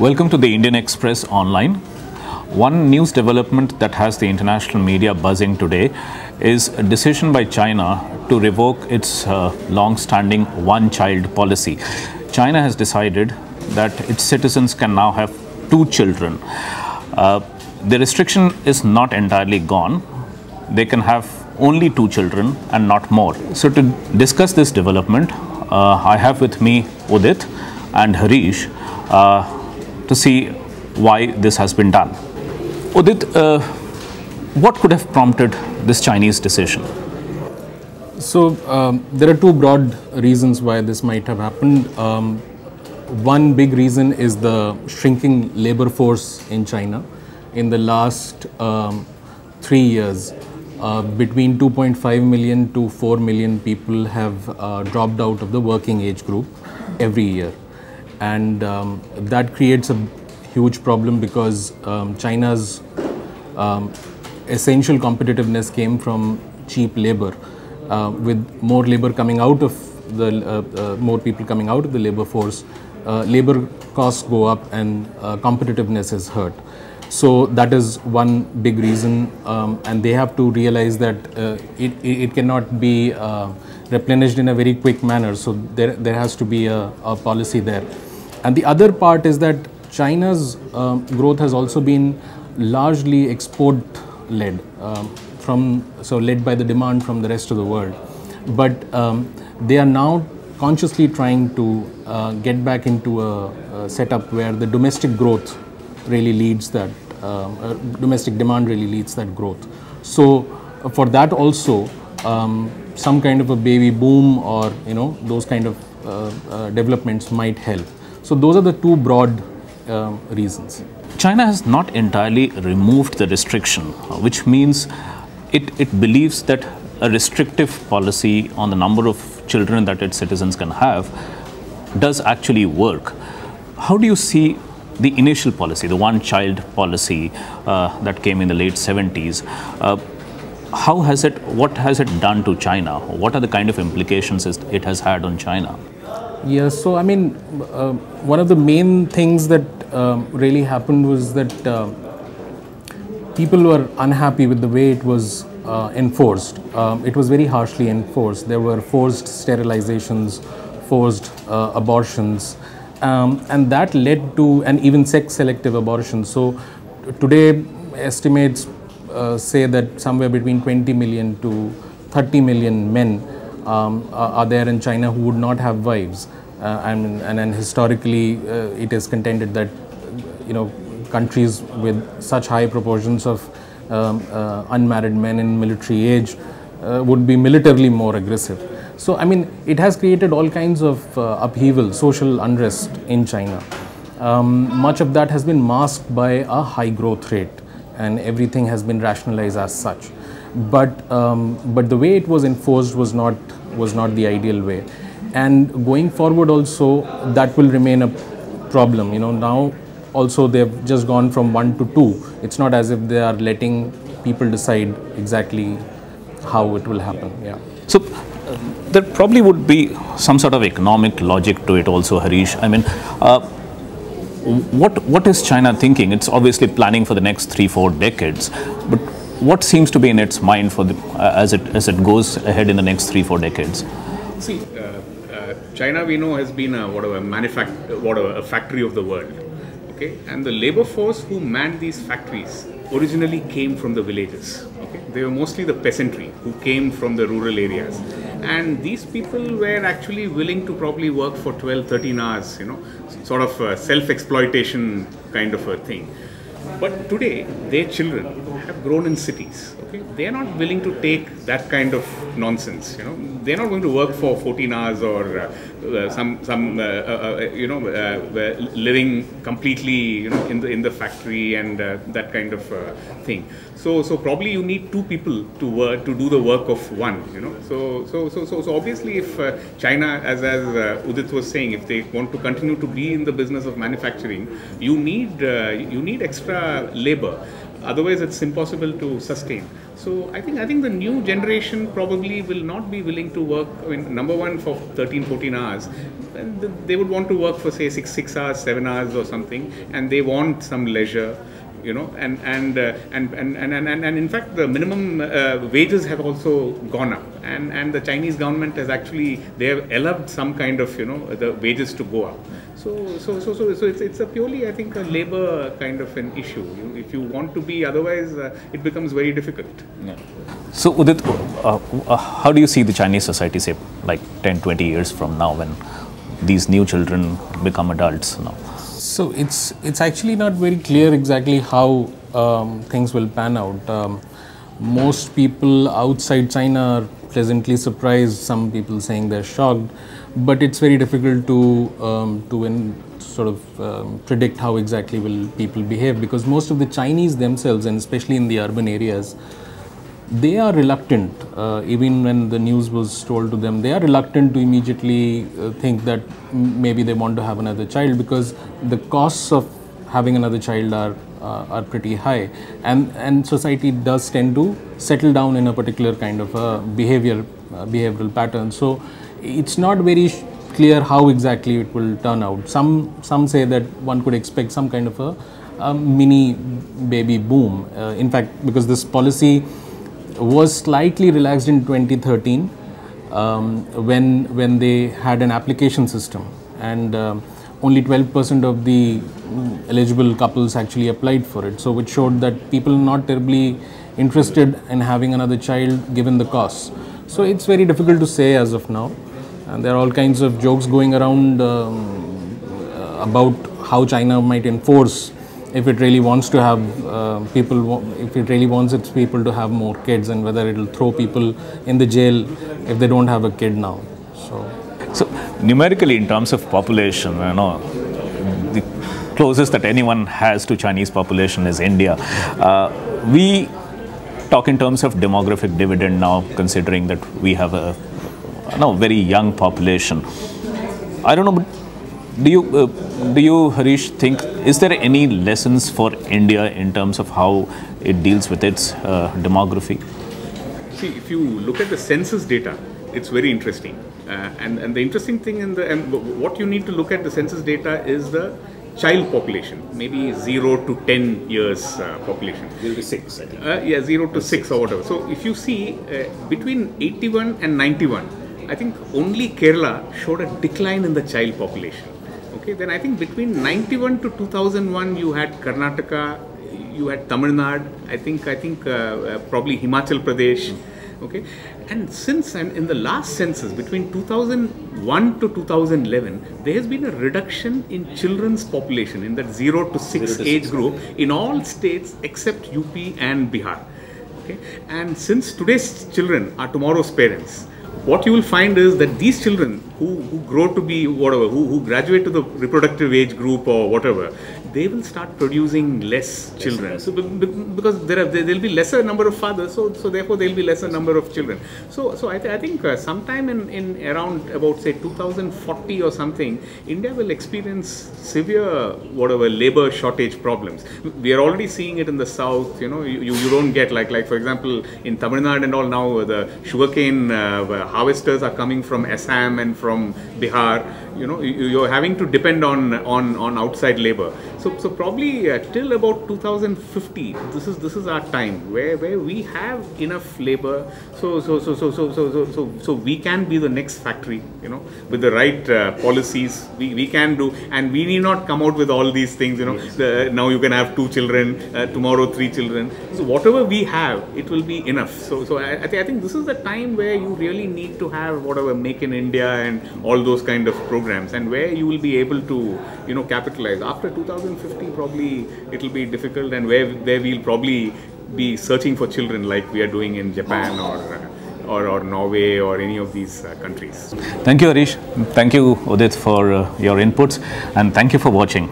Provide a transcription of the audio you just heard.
Welcome to the Indian Express Online. One news development that has the international media buzzing today is a decision by China to revoke its long-standing one-child policy. China has decided that its citizens can now have two children. The restriction is not entirely gone. They can have only two children and not more. So to discuss this development, I have with me Udit and Harish to see why this has been done. Udit, what could have prompted this Chinese decision? So there are two broad reasons why this might have happened. One big reason is the shrinking labor force in China. In the last 3 years, between 2.5 million to 4 million people have dropped out of the working age group every year. And that creates a huge problem because China's essential competitiveness came from cheap labor. With more labor coming out of the more people coming out of the labor force, labor costs go up and competitiveness is hurt. So that is one big reason, and they have to realize that it cannot be replenished in a very quick manner. So there has to be a policy there. And the other part is that China's growth has also been largely export-led, led by the demand from the rest of the world. But they are now consciously trying to get back into a setup where the domestic growth really leads that, domestic demand really leads that growth. So for that also, some kind of a baby boom or those kind of developments might help. So those are the two broad reasons. China has not entirely removed the restriction, which means it believes that a restrictive policy on the number of children that its citizens can have does actually work. How do you see the initial policy, the one-child policy that came in the late 70s? What has it done to China? What are the kind of implications it has had on China? Yes, so I mean, one of the main things that really happened was that people were unhappy with the way it was enforced. It was very harshly enforced. There were forced sterilizations, forced abortions, and that led to, and even sex-selective abortions. So today, estimates say that somewhere between 20 million to 30 million men are there in China who would not have wives, and historically it is contended that countries with such high proportions of unmarried men in military age would be militarily more aggressive. So I mean, it has created all kinds of upheaval, social unrest in China. Much of that has been masked by a high growth rate, and everything has been rationalized as such. But the way it was enforced was not the ideal way, and going forward also that will remain a problem. Now also they've just gone from 1 to 2. It's not as if they are letting people decide exactly how it will happen. Yeah. So there probably would be some sort of economic logic to it also, Harish. I mean, what is China thinking? It's obviously planning for the next 3-4 decades, but what seems to be in its mind for as it goes ahead in the next 3-4 decades? See, China, we know, has been a factory of the world. Okay, and the labor force who manned these factories originally came from the villages. Okay, they were mostly the peasantry who came from the rural areas, and these people were actually willing to probably work for 12-13 hours. Sort of self-exploitation kind of a thing. But today, their children have grown in cities. Okay, they are not willing to take that kind of nonsense. They are not going to work for 14 hours or living completely in the factory and that kind of thing. So probably you need two people to do the work of one. So obviously, if China, as Udit was saying, if they want to continue to be in the business of manufacturing, you need extra labor. Otherwise, it's impossible to sustain. So I think the new generation probably will not be willing to work, number one, for 13-14 hours. and they would want to work for say 6 hours, 7 hours or something, and they want some leisure, and in fact the minimum wages have also gone up, and the Chinese government has actually, they have allowed some kind of the wages to go up. So it's a purely, I think, a labor kind of an issue. If you want to be, otherwise it becomes very difficult. Yeah. So Udit, how do you see the Chinese society, say, like 10, 20 years from now, when these new children become adults now? So it's actually not very clear exactly how things will pan out. Most people outside China are pleasantly surprised. Some people saying they're shocked, but it's very difficult to predict how exactly will people behave, because most of the Chinese themselves, and especially in the urban areas, they are reluctant, even when the news was told to them, they are reluctant to immediately think that maybe they want to have another child, because the costs of having another child are pretty high, and society does tend to settle down in a particular kind of behavioral pattern. So it's not very clear how exactly it will turn out. Some say that one could expect some kind of a mini baby boom. In fact, because this policy was slightly relaxed in 2013 when they had an application system, and only 12% of the eligible couples actually applied for it. So which showed that people are not terribly interested in having another child given the costs. So it's very difficult to say as of now, and there are all kinds of jokes going around about how China might enforce if it really wants to have if it really wants its people to have more kids, and whether it will throw people in the jail if they don't have a kid now. So numerically, in terms of population, the closest that anyone has to Chinese population is India. We talk in terms of demographic dividend now, considering that we have a very young population. I don't know, but do you, Harish, think, is there any lessons for India in terms of how it deals with its demography? See, if you look at the census data, it's very interesting. And the interesting thing what you need to look at the census data is the child population, maybe 0 to 10 years population. 0 to 6, I think. 0 to 6 or whatever. So if you see between 81 and 91, I think only Kerala showed a decline in the child population. Okay, then I think between 91 to 2001, you had Karnataka, you had Tamil Nadu, I think probably Himachal Pradesh. Okay, and in the last census between 2001 to 2011, there has been a reduction in children's population in that 0 to 6 age group in all states except UP and Bihar. Okay, and since today's children are tomorrow's parents, what you will find is that these children who grow to be whatever, who graduate to the reproductive age group or whatever, they will start producing less children. So because there will be lesser number of fathers, so therefore there will be lesser number of children. So I think sometime in around about say 2040 or something, India will experience severe labor shortage problems. We are already seeing it in the south. You don't get like for example in Tamil Nadu and all, now the sugarcane harvesters are coming from Assam and from Bihar. You're having to depend on outside labor. So probably till about 2050, this is our time where we have enough labor. So we can be the next factory. With the right policies, we can do, and we need not come out with all these things. Yes. Now you can have 2 children, tomorrow 3 children. So whatever we have, it will be enough. So I think this is the time where you really need to have Make in India and all those kind of programs, and where you will be able to capitalize. After 2050, probably it will be difficult, and where we'll probably be searching for children like we are doing in Japan or Norway or any of these countries. Thank you, Harish. Thank you, Udit, for your inputs, and thank you for watching.